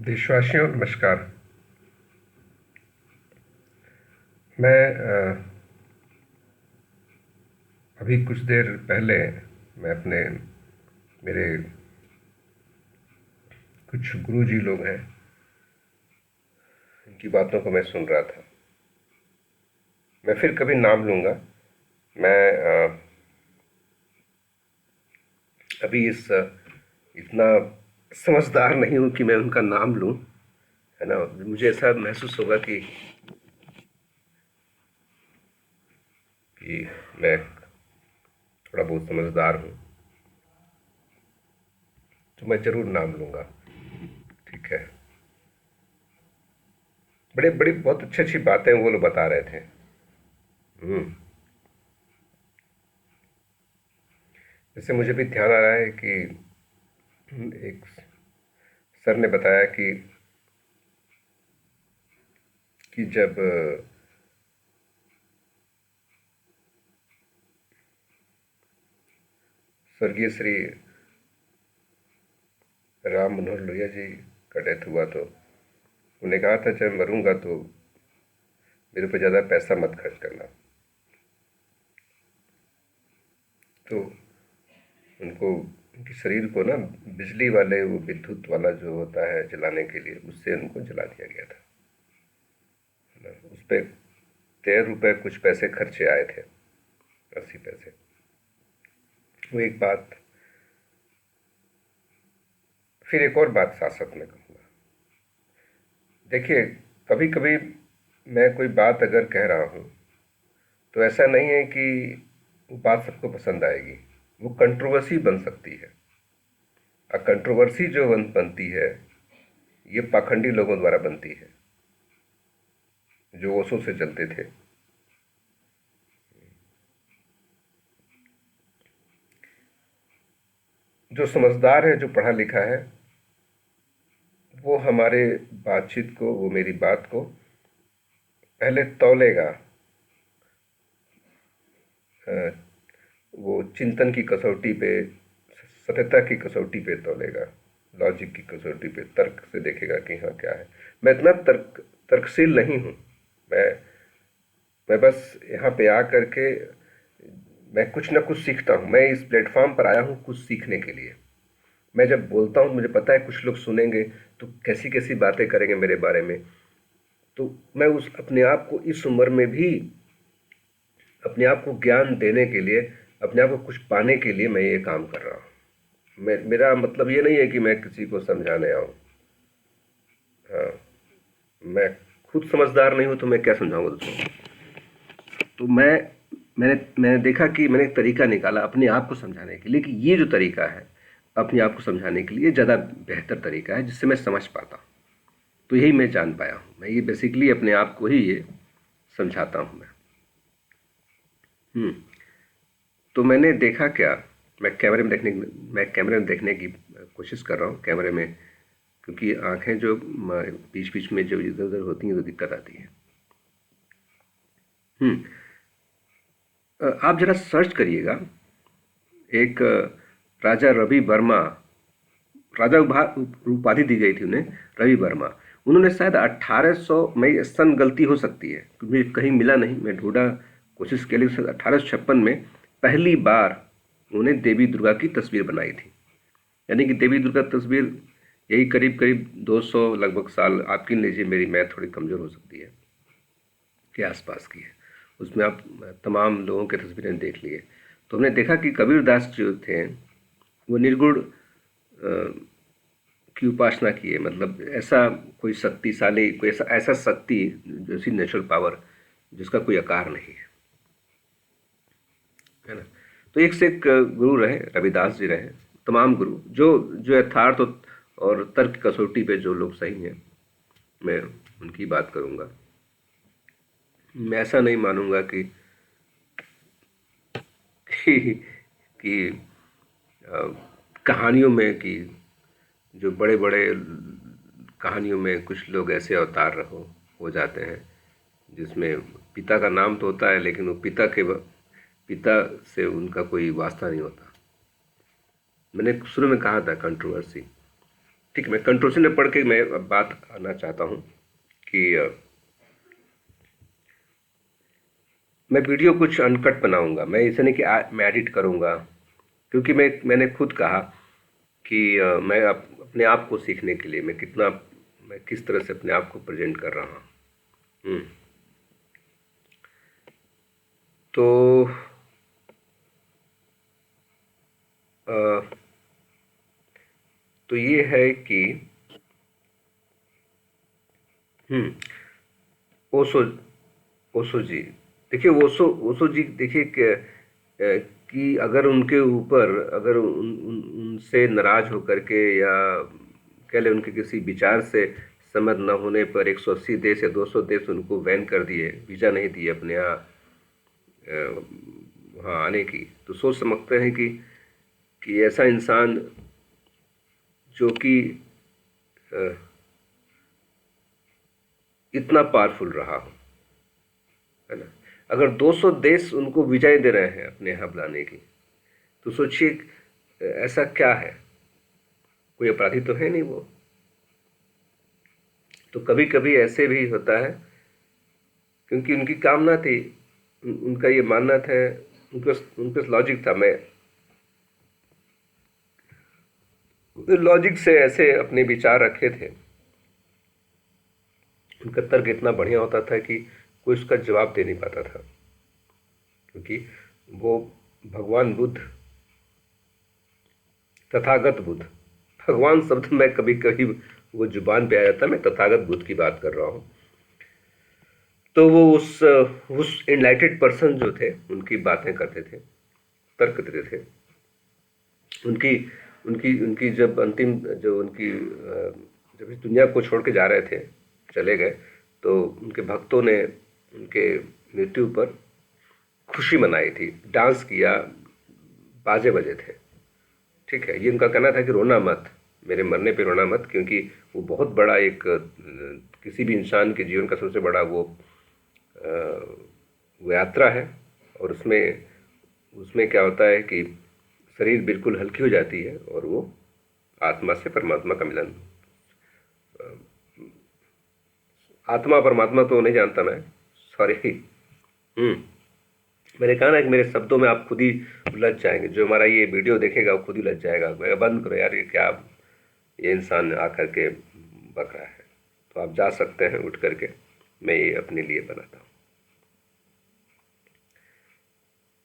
देशवासियों नमस्कार। मैं अभी कुछ देर पहले मैं अपने मेरे कुछ गुरुजी लोग हैं, उनकी बातों को मैं सुन रहा था। मैं फिर कभी नाम लूँगा। मैं अभी इतना समझदार नहीं हूँ कि मैं उनका नाम लूँ, है ना। मुझे ऐसा महसूस होगा कि मैं थोड़ा बहुत समझदार हूँ, तो मैं ज़रूर नाम लूँगा। ठीक है। बड़े बड़ी बहुत अच्छी अच्छी बातें वो लोग बता रहे थे। हम्म। जैसे मुझे भी ध्यान आ रहा है कि एक सर ने बताया कि जब स्वर्गीय श्री राम मनोहर लोहिया जी का डेथ हुआ, तो उन्हें कहा था जब मरूंगा तो मेरे पे ज़्यादा पैसा मत खर्च करना। तो उनको उनके शरीर को ना बिजली वाले वो विद्युत वाला जो होता है जलाने के लिए, उससे उनको जला दिया गया था, है ना। उस पर 13 रुपये कुछ पैसे खर्चे आए थे, 80 पैसे। वो एक बात। फिर एक और बात साथ साथ में कहूँगा। देखिए, कभी कभी मैं कोई बात अगर कह रहा हूँ तो ऐसा नहीं है कि वो बात सबको पसंद आएगी। वो कंट्रोवर्सी बन सकती है। और कंट्रोवर्सी जो बनती है, ये पाखंडी लोगों द्वारा बनती है, जो ओशो से चलते थे। जो समझदार है, जो पढ़ा लिखा है, वो हमारे बातचीत को, वो मेरी बात को पहले तौलेगा, अ, वो चिंतन की कसौटी पे, सत्यता की कसौटी पे तौलेगा, लॉजिक की कसौटी पे, तर्क से देखेगा कि हाँ क्या है। मैं इतना तर्कशील नहीं हूँ। मैं मैं बस यहाँ पे आ करके मैं कुछ ना कुछ सीखता हूँ। मैं इस प्लेटफॉर्म पर आया हूँ कुछ सीखने के लिए। मैं जब बोलता हूँ मुझे पता है कुछ लोग सुनेंगे तो कैसी कैसी बातें करेंगे मेरे बारे में। तो मैं उस अपने आप को इस उम्र में भी अपने आप को ज्ञान देने के लिए, अपने आप को कुछ पाने के लिए मैं ये काम कर रहा हूँ। मेरा मतलब ये नहीं है कि मैं किसी को समझाने आऊँ। हाँ, मैं खुद समझदार नहीं हूँ तो मैं क्या समझाऊंगा दूसरों को। तो मैंने देखा कि मैंने एक तरीका निकाला अपने आप को समझाने के लिए कि ये जो तरीका है अपने आप को समझाने के लिए ज़्यादा बेहतर तरीका है, जिससे मैं समझ पाता हूँ। तो यही मैं जान पाया हूँ। मैं ये बेसिकली अपने आप को ही ये समझाता हूँ मैं। हम्म। तो मैंने देखा क्या, मैं कैमरे में देखने की कोशिश कर रहा हूँ, कैमरे में, क्योंकि आंखें जो बीच बीच में जो इधर उधर होती हैं तो दिक्कत आती है। हम्म। आप जरा सर्च करिएगा। एक राजा रवि वर्मा, राजा उपाधि दी गई थी उन्हें, रवि वर्मा। उन्होंने शायद 1800, मैं सन गलती हो सकती है क्योंकि कहीं मिला नहीं, मैं ढूंढा, कोशिश के लिए। 1856 में पहली बार उन्होंने देवी दुर्गा की तस्वीर बनाई थी। यानी कि देवी दुर्गा तस्वीर यही करीब करीब 200 लगभग साल, आप गिन लीजिए, मेरी मैथ थोड़ी कमज़ोर हो सकती है, के आसपास की है। उसमें आप तमाम लोगों के तस्वीरें देख लिए तो हमने देखा कि कबीरदास जो थे वो निर्गुण की उपासना किए। मतलब ऐसा कोई शक्तिशाली, कोई ऐसा ऐसा शक्ति, जैसी नेचुरल पावर जिसका कोई आकार नहीं है ना। तो एक से एक गुरु रहे, रविदास जी रहे, तमाम गुरु जो जो यथार्थ और तर्क कसौटी पे जो लोग सही हैं, मैं उनकी बात करूँगा। मैं ऐसा नहीं मानूंगा कि, कि कहानियों में कि जो बड़े बड़े कहानियों में कुछ लोग ऐसे अवतार हो जाते हैं जिसमें पिता का नाम तो होता है लेकिन वो पिता से उनका कोई वास्ता नहीं होता। मैंने शुरू में कहा था कंट्रोवर्सी, ठीक है, मैं कंट्रोवर्सी में पढ़ के मैं अब बात आना चाहता हूँ कि मैं वीडियो कुछ अनकट बनाऊंगा। मैं ऐसा नहीं कि मैं एडिट करूंगा, क्योंकि मैंने खुद कहा कि मैं अपने आप को सीखने के लिए मैं किस तरह से अपने आप को प्रेजेंट कर रहा हूँ। हम्म, तो अ, तो ये है कि हम्म ओशो ओशो जी, देखिए ओशो जी, देखिए कि अगर उनके ऊपर, अगर उनसे नाराज होकर के, या कह लें उनके किसी विचार से सहमत न होने पर 180 देश या 200 देश उनको बैन कर दिए, वीज़ा नहीं दिए अपने यहाँ वहाँ आने की, तो सोच समझते हैं कि ऐसा इंसान जो कि अ, इतना पावरफुल रहा हो, है ना, अगर 200 देश उनको वीज़ाएं दे रहे हैं अपने यहाँ बुलाने की, तो सोचिए ऐसा क्या है, कोई अपराधी तो है नहीं वो। तो कभी कभी ऐसे भी होता है, क्योंकि उनकी कामना थी, उनका ये मानना था, उनके लॉजिक था, मैं लॉजिक से ऐसे अपने विचार रखे थे। उनका तर्क इतना बढ़िया होता था कि कोई उसका जवाब दे नहीं पाता था, क्योंकि वो भगवान बुद्ध, तथागत बुद्ध, भगवान शब्द मैं कभी कभी वो जुबान पे आ जाता, मैं तथागत बुद्ध की बात कर रहा हूँ। तो वो उस एनलाइटेड पर्सन जो थे उनकी बातें करते थे, तर्क देते थे। उनकी उनकी उनकी जब अंतिम, जो उनकी जब इस दुनिया को छोड़ के जा रहे थे, चले गए, तो उनके भक्तों ने उनके मृत्यु पर खुशी मनाई थी, डांस किया, बाजे बजे थे। ठीक है, ये उनका कहना था कि रोना मत, मेरे मरने पे रोना मत, क्योंकि वो बहुत बड़ा एक किसी भी इंसान के जीवन का सबसे बड़ा अ, वो यात्रा है। और उसमें उसमें क्या होता है कि शरीर बिल्कुल हल्की हो जाती है, और वो आत्मा से परमात्मा का मिलन, आत्मा परमात्मा तो नहीं जानता मैं, सॉरी। हम्म मैंने कहा ना कि मेरे शब्दों में आप खुद ही उलझ जाएंगे, जो हमारा ये वीडियो देखेगा वो खुद ही उलझ जाएगा, मैं बंद करो यार, ये क्या, ये इंसान आकर के बक रहा है। तो आप जा सकते हैं उठ करके, मैं ये अपने लिए बनाता हूँ।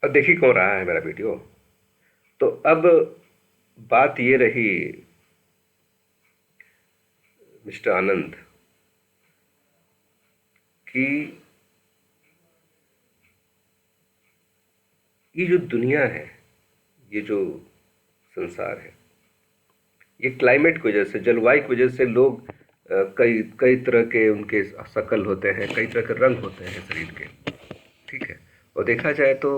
अब देखिए कौन रहा है मेरा वीडियो। तो अब बात ये रही मिस्टर आनंद कि ये जो दुनिया है, ये जो संसार है, ये क्लाइमेट की वजह से, जलवायु की वजह से लोग कई कई तरह के उनके शकल होते हैं, कई तरह के रंग होते हैं शरीर के। ठीक है, और देखा जाए तो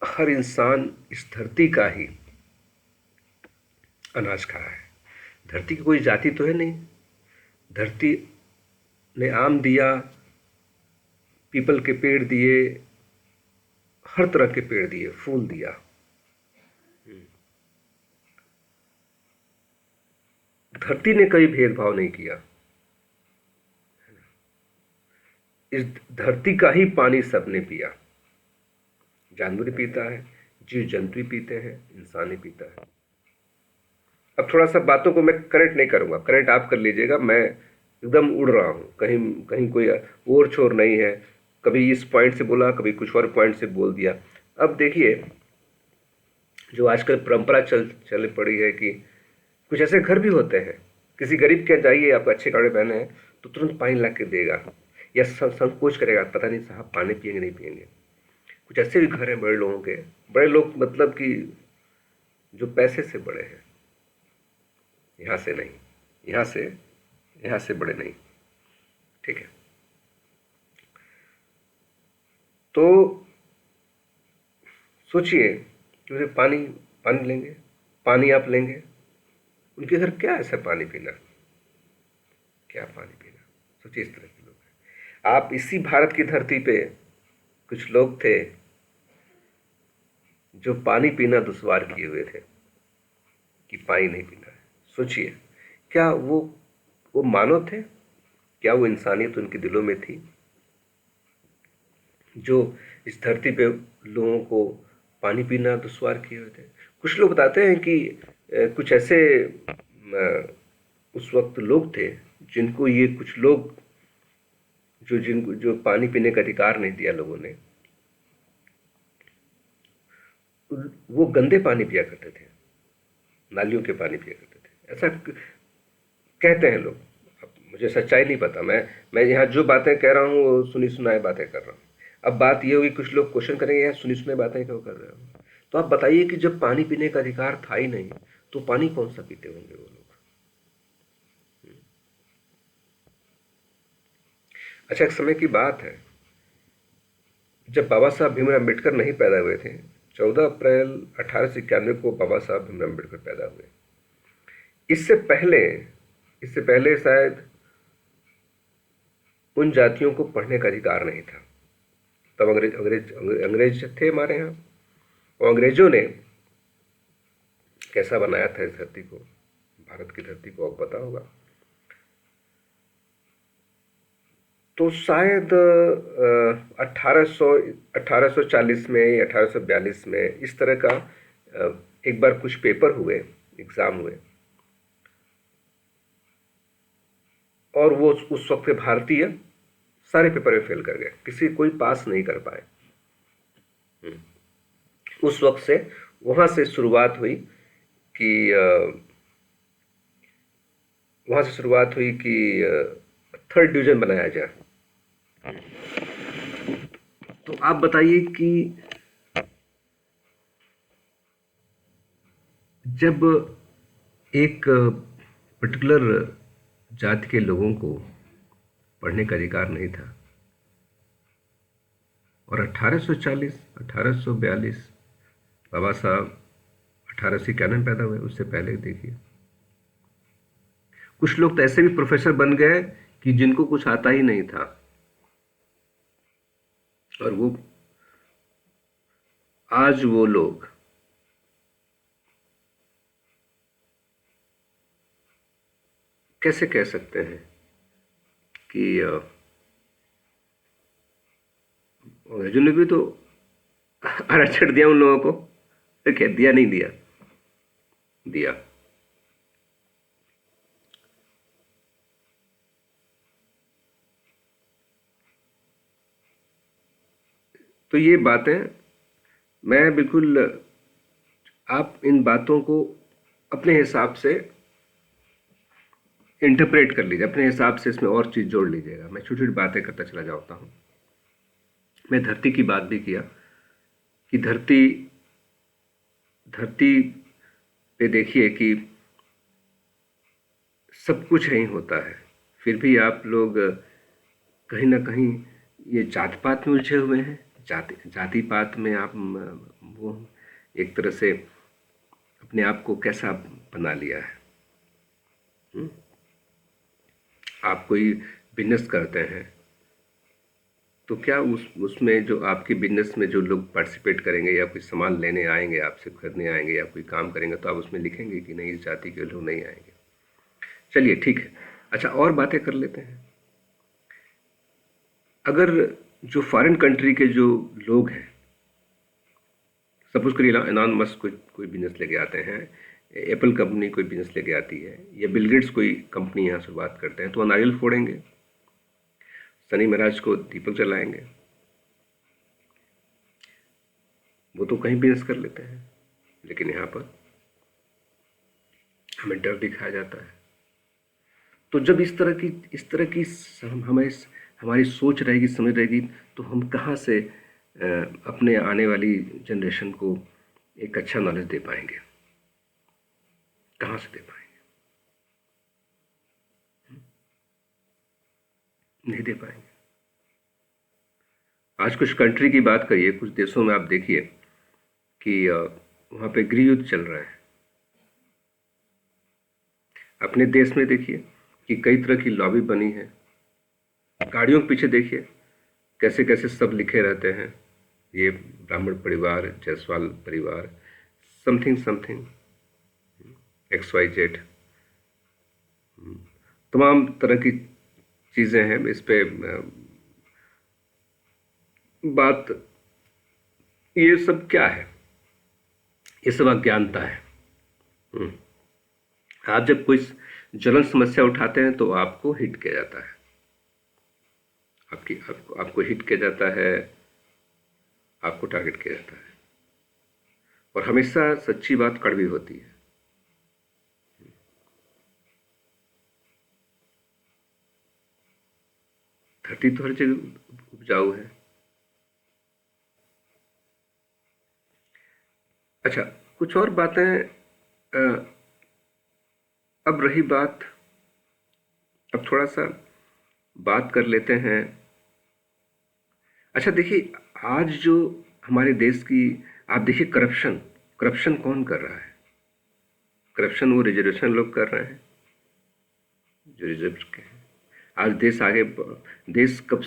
हर इंसान इस धरती का ही अनाज खा रहा है। धरती की कोई जाति तो है नहीं, धरती ने आम दिया, पीपल के पेड़ दिए, हर तरह के पेड़ दिए, फूल दिया। धरती ने कभी भेदभाव नहीं किया। इस धरती का ही पानी सबने पिया, जानवर भी पीता है, जीव जंतु भी पीते हैं, इंसान ही पीता है। अब थोड़ा सा बातों को मैं करेक्ट नहीं करूंगा, करेक्ट आप कर लीजिएगा, मैं एकदम उड़ रहा हूँ, कहीं कहीं कोई ओर छोर नहीं है, कभी इस पॉइंट से बोला, कभी कुछ और पॉइंट से बोल दिया। अब देखिए, जो आजकल परंपरा चल पड़ी है कि कुछ ऐसे घर भी होते हैं, किसी गरीब के जाइए, आप अच्छे कपड़े पहने हैं तो तुरंत पानी ला के देगा, या संकोच करेगा, पता नहीं साहब पानी पियेंगे नहीं पियेंगे। कुछ ऐसे भी घर हैं बड़े लोगों के, बड़े लोग मतलब कि जो पैसे से बड़े हैं, यहाँ से नहीं, यहाँ से यहाँ से बड़े नहीं। ठीक है, तो सोचिए कि उसे पानी पानी लेंगे, पानी आप लेंगे, उनके घर क्या ऐसा पानी पीना, क्या पानी पीना, सोचिए इस तरह के लोग हैं। आप इसी भारत की धरती पे कुछ लोग थे जो पानी पीना दुश्वार किए हुए थे, कि पानी नहीं पीना है। सोचिए, क्या वो मानव थे? क्या वो इंसानियत उनके दिलों में थी जो इस धरती पे लोगों को पानी पीना दुश्वार किए हुए थे? कुछ लोग बताते हैं कि कुछ ऐसे उस वक्त लोग थे जिनको ये कुछ लोग जो पानी पीने का अधिकार नहीं दिया लोगों ने, वो गंदे पानी पिया करते थे, नालियों के पानी पिया करते थे, ऐसा कहते हैं लोग। अब मुझे सच्चाई नहीं पता, मैं यहाँ जो बातें कह रहा हूँ वो सुनी सुनाई बातें कर रहा हूँ। अब बात ये होगी, कुछ लोग क्वेश्चन करेंगे यार सुनी सुनाई बातें क्यों कर रहे हो? तो आप बताइए कि जब पानी पीने का अधिकार था ही नहीं तो पानी कौन सा पीते होंगे वो लोग? अच्छा, एक समय की बात है जब बाबा साहब भीमराव अम्बेडकर नहीं पैदा हुए थे। 14 अप्रैल 1891 को बाबा साहब भीमराव अम्बेडकर पैदा हुए। इससे पहले इससे पहले शायद उन जातियों को पढ़ने का अधिकार नहीं था। तब अंग्रेज थे हमारे यहाँ, और अंग्रेजों ने कैसा बनाया था इस धरती को, भारत की धरती को, आपको पता होगा। तो शायद 1840 में या 1842 में इस तरह का एक बार कुछ पेपर हुए, एग्ज़ाम हुए, और वो उस वक्त के भारतीय सारे पेपर में फेल कर गए, कोई पास नहीं कर पाए। उस वक्त से वहाँ से शुरुआत हुई कि थर्ड डिवीज़न बनाया जाए। तो आप बताइए कि जब एक पर्टिकुलर जाति के लोगों को पढ़ने का अधिकार नहीं था, और 1840 1842 बाबा साहब 1891 में पैदा हुए, उससे पहले देखिए कुछ लोग तो ऐसे भी प्रोफेसर बन गए कि जिनको कुछ आता ही नहीं था, और वो आज वो लोग कैसे कह सकते हैं कि अंग्रेजों ने भी तो आरक्षण दिया उन लोगों को? तो क्या दिया? नहीं दिया? दिया। तो ये बातें मैं बिल्कुल, आप इन बातों को अपने हिसाब से इंटरप्रेट कर लीजिए, अपने हिसाब से इसमें और चीज़ जोड़ लीजिएगा। मैं छोटी छोटी बातें करता चला जाता हूँ। मैं धरती की बात भी किया कि धरती धरती पे देखिए कि सब कुछ नहीं होता है, फिर भी आप लोग कहीं ना कहीं ये जात पात में उलझे हुए हैं। जाति पात में आप वो एक तरह से अपने आप को कैसा बना लिया है। आप कोई बिजनेस करते हैं तो क्या उसमें जो आपके बिजनेस में जो लोग पार्टिसिपेट करेंगे या कोई सामान लेने आएंगे, आपसे खरीदने आएंगे या कोई काम करेंगे, तो आप उसमें लिखेंगे कि नहीं इस जाति के लोग नहीं आएंगे? चलिए ठीक है। अच्छा, और बातें कर लेते हैं। अगर जो फॉरेन कंट्री के जो लोग हैं, सपोज करिए एलॉन मस्क कोई बिजनेस लेके आते हैं, एप्पल कंपनी कोई बिजनेस लेके आती है, या बिल गेट्स कोई कंपनी यहाँ शुरुआत करते हैं, तो वो नारियल फोड़ेंगे, शनि महाराज को दीपक जलाएंगे, वो तो कहीं बिजनेस कर लेते हैं। लेकिन यहाँ पर हमें डर दिखाया जाता है। तो जब इस तरह की हमारी सोच रहेगी, समझ रहेगी, तो हम कहाँ से अपने आने वाली जनरेशन को एक अच्छा नॉलेज दे पाएंगे? कहाँ से दे पाएंगे? नहीं दे पाएंगे। आज कुछ कंट्री की बात करिए, कुछ देशों में आप देखिए कि वहाँ पे गृह युद्ध चल रहा है। अपने देश में देखिए कि कई तरह की लॉबी बनी है। गाड़ियों के पीछे देखिए कैसे कैसे सब लिखे रहते हैं, ये ब्राह्मण परिवार, जायसवाल परिवार, समथिंग समथिंग XYZ। तमाम तरह की चीज़ें हैं। इस पे बात, ये सब क्या है? ये सब अज्ञानता है। हम्म। आप जब कोई ज्वलन समस्या उठाते हैं तो आपको हिट किया जाता है, आपको हिट किया जाता है, आपको टारगेट किया जाता है। और हमेशा सच्ची बात कड़वी होती है। धरती तो हर जगह उपजाऊ है। अच्छा, कुछ और बातें। अ, अब रही बात, अब थोड़ा सा बात कर लेते हैं। अच्छा देखिए, आज जो हमारे देश की, आप देखिए करप्शन, करप्शन कौन कर रहा है? करप्शन वो रिजर्वेशन लोग कर रहे हैं जो रिजर्व के हैं। आज देश आगे देश कब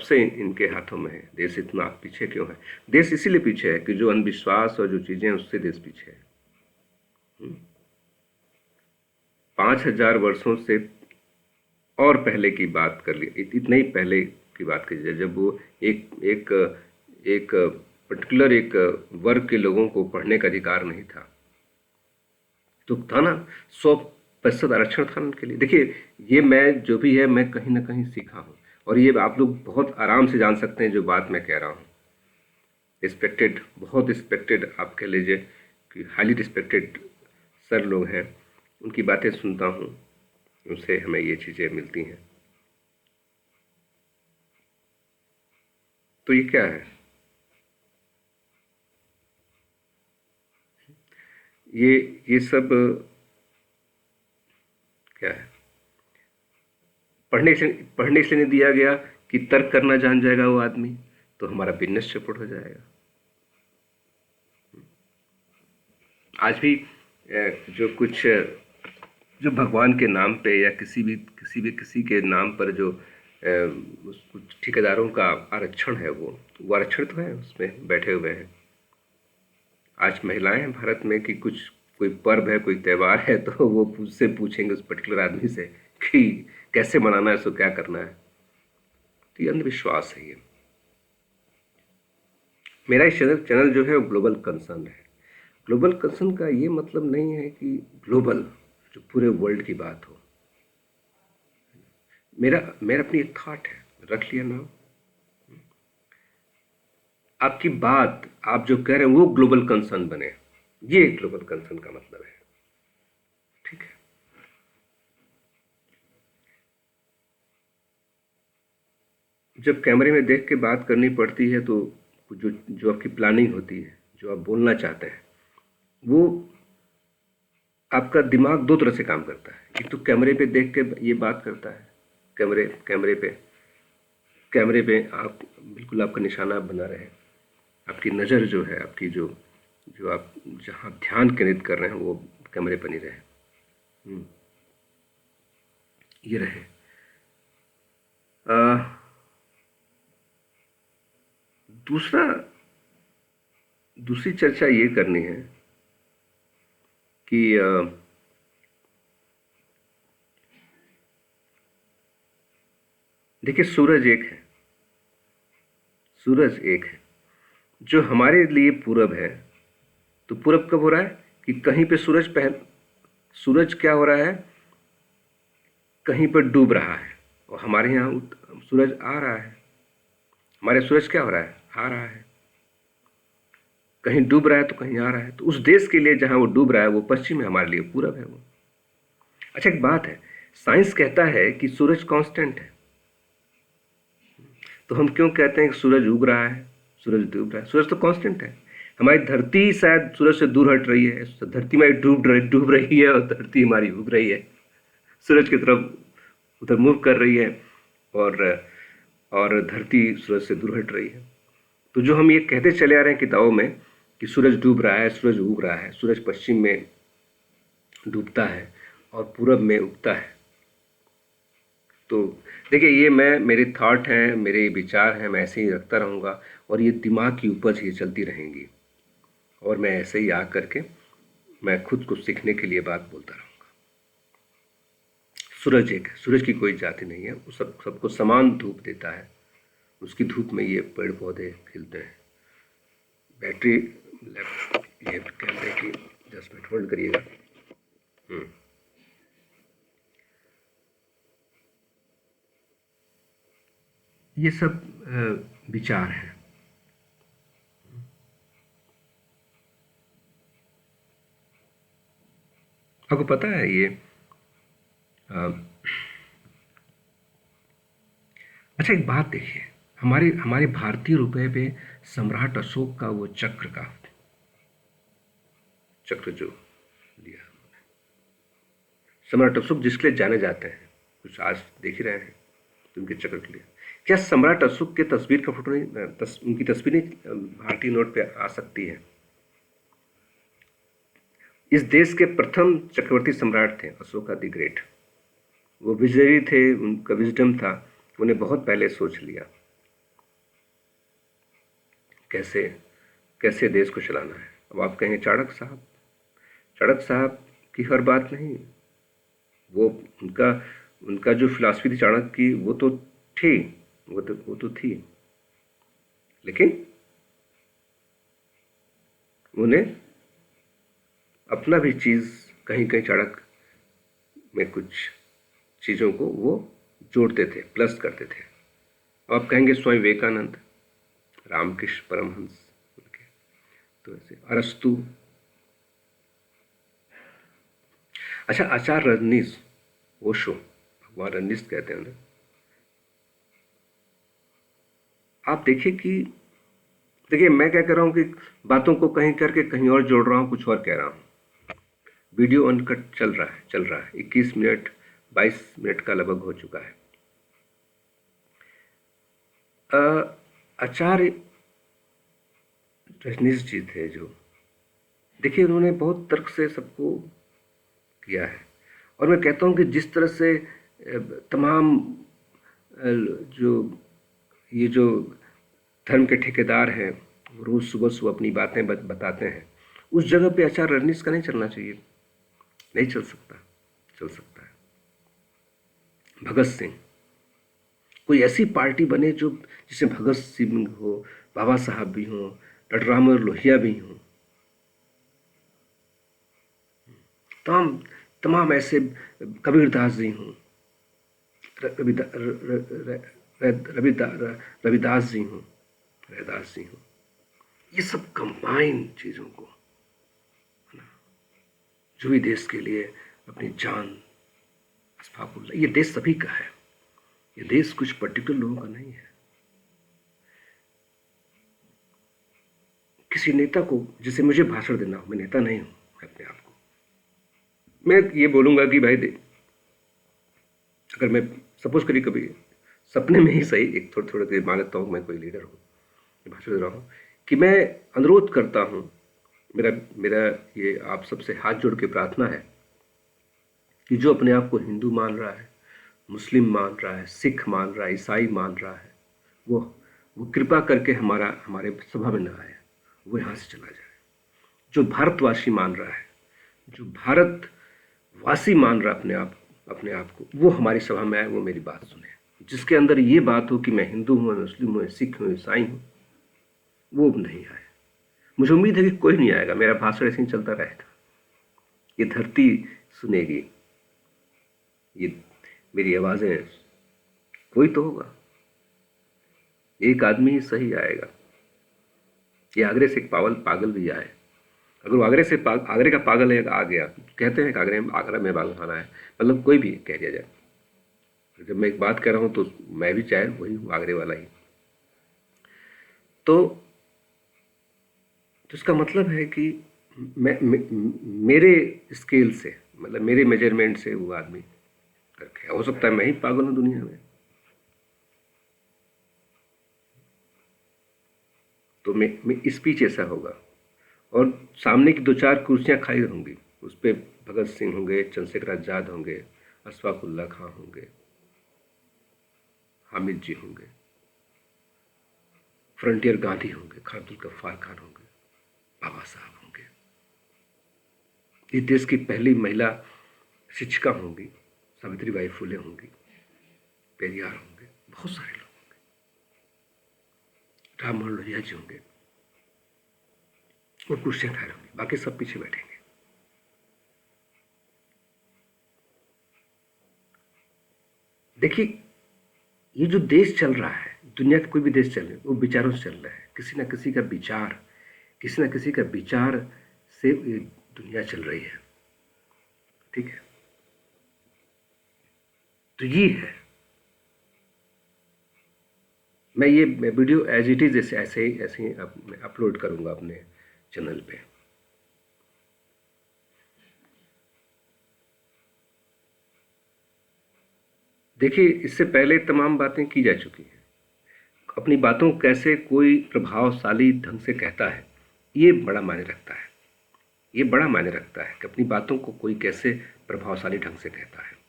से इनके हाथों में है। देश इतना पीछे क्यों है? देश इसीलिए पीछे है कि जो अंधविश्वास और जो चीजें हैं उससे देश पीछे है। 5,000 वर्षों से और पहले की बात कर ली, इतने ही पहले की बात की जाए, जब वो एक एक एक पर्टिकुलर एक वर्ग के लोगों को पढ़ने का अधिकार नहीं था, तो था ना, 100% आरक्षण था उनके लिए। देखिए, ये मैं जो भी है मैं कहीं ना कहीं सीखा हूँ, और ये आप लोग बहुत आराम से जान सकते हैं जो बात मैं कह रहा हूँ। रिस्पेक्टेड, बहुत रिस्पेक्टेड, आप कह लीजिए कि हाईली रिस्पेक्टेड सर लोग हैं, उनकी बातें सुनता हूँ, उनसे हमें ये चीज़ें मिलती हैं। तो ये क्या है? ये ये सब क्या है? पढ़ने से नहीं दिया गया कि तर्क करना जान जाएगा वो आदमी, तो हमारा बिजनेस चौपट हो जाएगा। आज भी जो कुछ जो भगवान के नाम पे या किसी के नाम पर जो कुछ ठेकेदारों का आरक्षण है, वो आरक्षण तो है, उसमें बैठे हुए हैं। आज महिलाएं हैं भारत में कि कुछ कोई पर्व है, कोई त्यौहार है, तो वो उससे पूछेंगे उस पर्टिकुलर आदमी से कि कैसे मनाना है, उसको क्या करना है। तो ये अंधविश्वास है। ये मेरा चैनल जो है वो ग्लोबल कंसर्न है। ग्लोबल कंसर्न का ये मतलब नहीं है कि ग्लोबल जो पूरे वर्ल्ड की बात हो। मेरा मेरा अपनी एक थॉट है, रख लिया नाम। आपकी बात, आप जो कह रहे हैं वो ग्लोबल कंसर्न बने, ये ग्लोबल कंसर्न का मतलब है। ठीक है? जब कैमरे में देख के बात करनी पड़ती है तो जो जो आपकी प्लानिंग होती है, जो आप बोलना चाहते हैं, वो आपका दिमाग दो तरह से काम करता है। एक तो कैमरे पे देख के ये बात करता है, कैमरे पे आप बिल्कुल, आपका निशाना आप बना रहे, आपकी नज़र जो है, आपकी जो जो आप जहाँ ध्यान केंद्रित कर रहे हैं वो कैमरे पर नहीं रहे। ये रहे। दूसरा दूसरी चर्चा ये करनी है कि देखिए, सूरज एक है जो हमारे लिए पूरब है। तो पूरब कब हो रहा है कि कहीं पे सूरज क्या हो रहा है, कहीं पर डूब रहा है, और हमारे यहाँ सूरज आ रहा है। हमारे सूरज क्या हो रहा है, आ रहा है। कहीं डूब रहा है तो कहीं आ रहा है। तो उस देश के लिए जहाँ वो डूब रहा है वो पश्चिम है, हमारे लिए पूरब है वो। अच्छा, एक बात है, साइंस कहता है कि सूरज कांस्टेंट है, तो हम क्यों कहते हैं कि सूरज उग रहा है, सूरज डूब रहा है? सूरज तो कांस्टेंट है। हमारी धरती शायद सूरज से दूर हट रही है, धरती हमारी डूब रही है, और धरती हमारी उग रही है, सूरज की तरफ उधर मूव कर रही है, और धरती सूरज से दूर हट रही है। तो जो हम ये कहते चले आ रहे हैं किताबों में कि सूरज डूब रहा है, सूरज उग रहा है, सूरज पश्चिम में डूबता है और पूरब में उगता है। तो देखिए, ये मेरे थॉट हैं, मेरे विचार हैं, मैं ऐसे ही रखता रहूँगा, और ये दिमाग की उपज ये चलती रहेंगी, और मैं ऐसे ही आ करके मैं खुद को सीखने के लिए बात बोलता रहूँगा। सूरज एक है, सूरज की कोई जाति नहीं है, वो सबको समान धूप देता है, उसकी धूप में ये पेड़ पौधे खिलते हैं। बैटरी ये कैमरे की 10 मिनट होल्ड करिएगा। ये सब विचार हैं। आपको पता है ये अच्छा एक बात देखिए, हमारे हमारे भारतीय रुपए पे सम्राट अशोक का वो चक्र जो लिया, सम्राट अशोक जिसके लिए जाने जाते हैं, कुछ आज देख ही रहे हैं तो उनके चक्र के लिए, क्या सम्राट अशोक के तस्वीर का फोटो नहीं, उनकी तस्वीर नहीं भारतीय नोट पे आ सकती है? इस देश के प्रथम चक्रवर्ती सम्राट थे अशोका द ग्रेट। वो विजयी थे, उनका विजडम था, उन्हें बहुत पहले सोच लिया कैसे कैसे देश को चलाना है। अब आप कहेंगे चाणक्य साहब की हर बात नहीं, वो उनका जो फिलॉसफी थी चाणक्य की, वो तो थी, लेकिन उन्हें अपना भी चीज़ कहीं कहीं चाणक्य में कुछ चीज़ों को वो जोड़ते थे, प्लस करते थे। अब आप कहेंगे स्वामी विवेकानंद, रामकृष्ण परमहंस, तो ऐसे अरस्तु, अच्छा आचार्य रजनीश, ओशो, भगवान रजनीश कहते हैं ना। आप देखिए मैं क्या कर रहा हूँ कि बातों को कहीं करके कहीं और जोड़ रहा हूँ, कुछ और कह रहा हूँ। वीडियो अनकट चल रहा है 21 मिनट 22 मिनट का लगभग हो चुका है। आचार्य रजनीश जी थे जो, देखिए उन्होंने बहुत तर्क से सबको किया है, और मैं कहता हूँ कि जिस तरह से तमाम जो धर्म के ठेकेदार हैं रोज सुबह अपनी बातें बताते हैं, उस जगह पे आचार्य रजनीश का नहीं चलना चाहिए, नहीं चल सकता है। भगत सिंह, कोई ऐसी पार्टी बने जो जिसमें भगत सिंह हो, बाबा साहब भी हों, डॉक्टर राममनोहर लोहिया भी हों, तमाम ऐसे, कबीरदास जी हों, रविदास जी हों, ये सब कंबाइन चीज़ों को, जो भी देश के लिए अपनी जान अस्फाकुल्ला, ये देश सभी का है, ये देश कुछ पर्टिकुलर लोगों का नहीं है। किसी नेता को, जैसे मुझे भाषण देना हो, मैं नेता नहीं हूं, मैं अपने आप को, मैं ये बोलूंगा कि भाई अगर मैं सपोज करिए कभी सपने में ही सही, एक थोड़ी देर मान लेता हूँ मैं कोई लीडर हूँ, भाषण दे रहा हूँ, कि मैं अनुरोध करता हूँ, मेरा ये आप सबसे हाथ जोड़ के प्रार्थना है कि जो अपने आप को हिंदू मान रहा है, मुस्लिम मान रहा है, सिख मान रहा है, ईसाई मान रहा है, वो कृपा करके हमारे सभा में न आए, वो यहाँ से चला जाए। जो भारतवासी मान रहा है, जो भारतवासी मान रहा है अपने आप को, वो हमारी सभा में आए, वो मेरी बात सुने। जिसके अंदर ये बात हो कि मैं हिंदू हूँ, मुस्लिम हूँ, सिख हूँ, ईसाई हूँ, वो नहीं आए। मुझे उम्मीद है कि कोई नहीं आएगा, मेरा भाषण ऐसे ही चलता रहेगा, ये धरती सुनेगी, ये मेरी आवाज़ें, कोई तो होगा, एक आदमी ही सही आएगा। ये आगरे से एक पागल भी आए, अगर वो आगरे का पागल है आ गया, कहते हैं कि आगरा में पागल खाना है, मतलब कोई भी कह दिया जाए, जब मैं एक बात कह रहा हूँ तो मैं भी चाहे वही आगरे वाला ही, तो इसका मतलब है कि मेरे स्केल से, मतलब मेरे मेजरमेंट से वो आदमी करके, हो सकता है मैं ही पागल हूँ दुनिया में, तो मैं स्पीच ऐसा होगा, और सामने की 2-4 कुर्सियां खाली होंगी, उस पर भगत सिंह होंगे, चंद्रशेखर आजाद होंगे, अशफाकुल्ला खां होंगे, हामिद जी होंगे, फ्रंटियर गांधी होंगे, खान अब्दुल गफ्फार खान होंगे, बाबा साहब होंगे, ये देश की पहली महिला शिक्षिका होंगी सावित्रीबाई फुले होंगी, पेरियार होंगे, बहुत सारे लोग होंगे, राम मनोहर लोहिया जी होंगे और कुर्सियां खाए होंगी, बाकी सब पीछे बैठेंगे। देखिए, ये जो देश चल रहा है, दुनिया का कोई भी देश चल रहा है, वो विचारों से चल रहा है। किसी ना किसी का विचार, किसी ना किसी का विचार से ये दुनिया चल रही है, ठीक है। तो ये है, मैं ये वीडियो एज इट इज ऐसे ही अपलोड करूंगा अपने चैनल पे। देखिए, इससे पहले तमाम बातें की जा चुकी हैं। अपनी बातों को कैसे कोई प्रभावशाली ढंग से कहता है, ये बड़ा मायने रखता है। ये बड़ा मायने रखता है कि अपनी बातों को कोई कैसे प्रभावशाली ढंग से कहता है।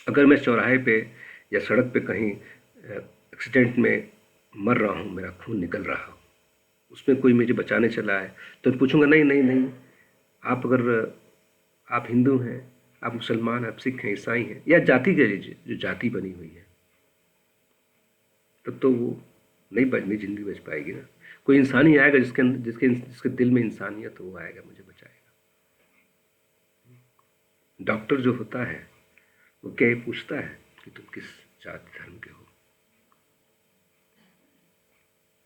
अगर मैं चौराहे पे या सड़क पे कहीं एक्सीडेंट में मर रहा हूँ, मेरा खून निकल रहा हो, उसमें कोई मुझे बचाने चला है, तो पूछूंगा नहीं नहीं नहीं, आप अगर आप हिंदू हैं, आप मुसलमान, आप सिख हैं, ईसाई हैं, या जाति के जो जाति बनी हुई है, तब तो वो नहीं बचनी, जिंदगी बच पाएगी ना। कोई इंसान ही आएगा जिसके जिसके जिसके दिल में इंसानियत हो, वो आएगा, मुझे बचाएगा। डॉक्टर जो होता है वो क्या ये पूछता है कि तुम किस जाति धर्म के हो?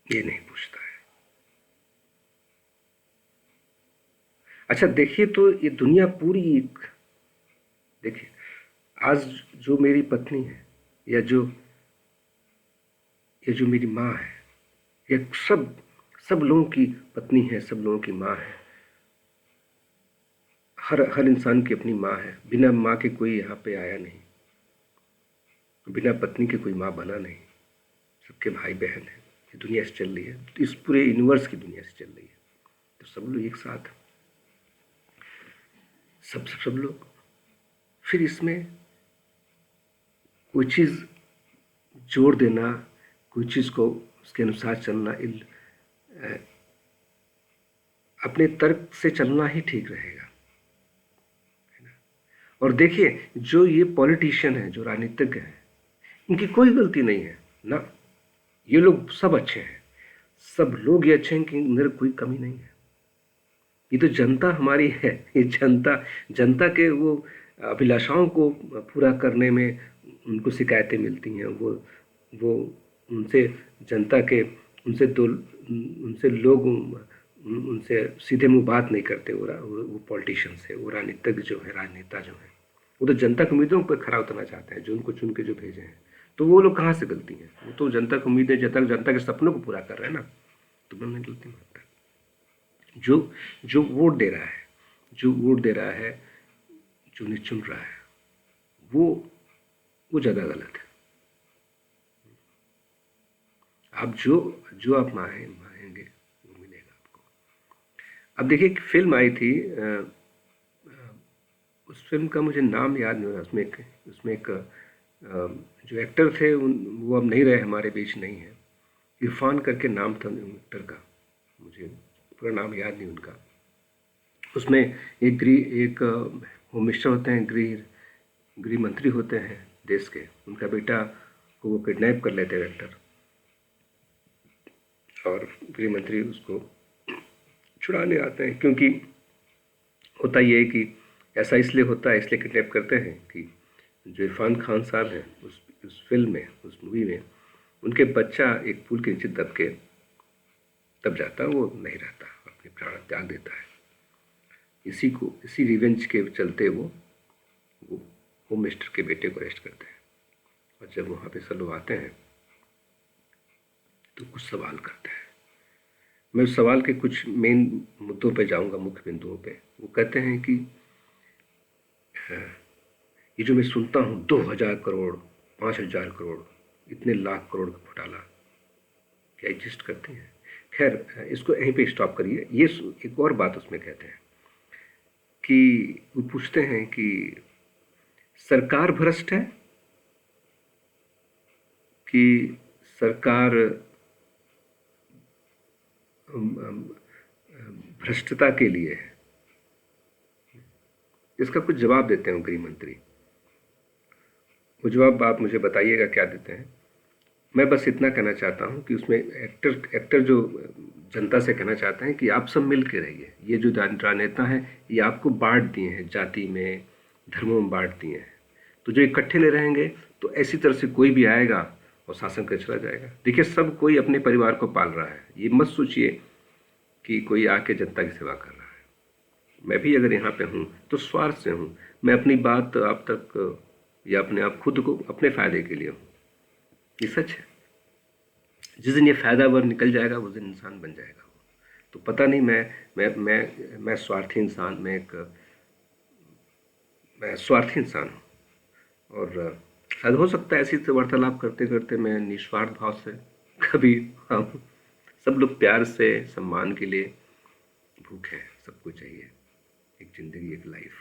ये नहीं पूछता है। अच्छा देखिए, तो ये दुनिया पूरी एक, देखिए आज जो मेरी पत्नी है, या जो मेरी माँ है, ये सब लोगों की पत्नी है, सब लोगों की माँ है। हर इंसान की अपनी माँ है। बिना माँ के कोई यहाँ पे आया नहीं, बिना पत्नी के कोई माँ बना नहीं। सबके भाई बहन हैं। ये दुनिया से चल रही है, तो इस पूरे यूनिवर्स की दुनिया से चल रही है। तो सब लोग एक साथ, सब लोग। फिर इसमें कोई चीज़ जोड़ देना, कोई चीज़ को उसके अनुसार चलना, अपने तर्क से चलना ही ठीक रहेगा, है ना। और देखिए, जो ये पॉलिटिशियन है, जो राजनीतिज्ञ हैं, इनकी कोई गलती नहीं है ना। ये लोग सब अच्छे हैं, सब लोग ये अच्छे हैं कि इधर कोई कमी नहीं है। ये तो जनता हमारी है, ये जनता के वो अभिलाषाओं को पूरा करने में उनको शिकायतें मिलती हैं। वो उनसे जनता के उनसे लोग उनसे सीधे मुंह बात नहीं करते। वो पॉलिटिशियन से, वो राजनीतिज्ञ जो है, राजनेता जो है, वो तो जनता की उम्मीदों पर खरा उतरना चाहते हैं, जो उनको चुन के जो भेजे हैं। तो वो लोग कहाँ से गलती हैं? वो तो जनता की उम्मीदें, जनता के सपनों को पूरा कर रहे हैं ना। तो मैं गलती मानता है। जो वोट दे रहा है, जो उन्हें चुन रहा है, वो ज़्यादा गलत है। आप जो आप मांगेंगे वो मिलेगा आपको। अब देखिए, एक फिल्म आई थी, उस फिल्म का मुझे नाम याद नहीं हो रहा। उसमें एक जो एक्टर थे वो अब नहीं रहे, हमारे बीच नहीं है। इरफान करके नाम था एक्टर का, मुझे पूरा नाम याद नहीं उनका। उसमें एक होम मिनिस्टर होते हैं, गृह मंत्री होते हैं देश के, उनका बेटा को वो किडनैप कर लेते हैं एक्टर, और गृह मंत्री उसको छुड़ाने आते हैं। क्योंकि होता ये है कि ऐसा इसलिए होता है, इसलिए किडनैप करते हैं कि जो इरफान खान साहब हैं, उस फिल्म में, उस मूवी में, उनके बच्चा एक पुल के नीचे दब के तब जाता है, वो नहीं रहता, अपने प्राण त्याग देता है। इसी रिवेंज के चलते वो होम मिनिस्टर के बेटे को अरेस्ट करते हैं। और जब वहाँ पे सब लोग आते हैं तो कुछ सवाल करते हैं। मैं उस सवाल के कुछ मेन मुद्दों पे जाऊंगा, मुख्य बिंदुओं पे। वो कहते हैं कि ये जो मैं सुनता हूँ 2000 करोड़, 5000 करोड़, इतने लाख करोड़ का घोटाला क्या एग्जिस्ट करते हैं? खैर, इसको यहीं पे स्टॉप करिए। ये एक और बात उसमें कहते हैं कि वो पूछते हैं कि सरकार भ्रष्ट है कि सरकार भ्रष्टता के लिए है। इसका कुछ जवाब देते हैं गृह मंत्री। वो जवाब आप मुझे बताइएगा क्या देते हैं। मैं बस इतना कहना चाहता हूँ कि उसमें एक्टर जो जनता से कहना चाहते हैं कि आप सब मिल के रहिए। ये जो राजनेता हैं ये आपको बांट दिए हैं, जाति में, धर्मों में बांट दिए हैं। तो जो इकट्ठे ले रहेंगे तो ऐसी तरह से कोई भी आएगा और शासन कर चला जाएगा। देखिए, सब कोई अपने परिवार को पाल रहा है। ये मत सोचिए कि कोई आके जनता की सेवा कर रहा है। मैं भी अगर यहाँ पे हूँ तो स्वार्थ से हूँ। मैं अपनी बात आप तक या अपने आप खुद को अपने फ़ायदे के लिए हूँ। ये सच है। जिस दिन ये फ़ायदावर निकल जाएगा उस दिन इंसान बन जाएगा वो। तो पता नहीं, मैं स्वार्थी इंसान, मैं स्वार्थी इंसान हूँ। और शायद हो सकता है ऐसी वार्तालाप करते करते मैं निस्वार्थ भाव से कभी हम सब लोग प्यार से, सम्मान के लिए भूखे हैं। सबको चाहिए एक ज़िंदगी, एक लाइफ।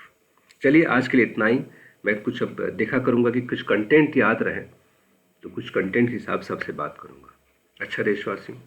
चलिए, आज के लिए इतना ही। मैं कुछ अब देखा करूँगा कि कुछ कंटेंट याद रहे, तो कुछ कंटेंट के हिसाब से आपसे बात करूँगा। अच्छा देशवासियों,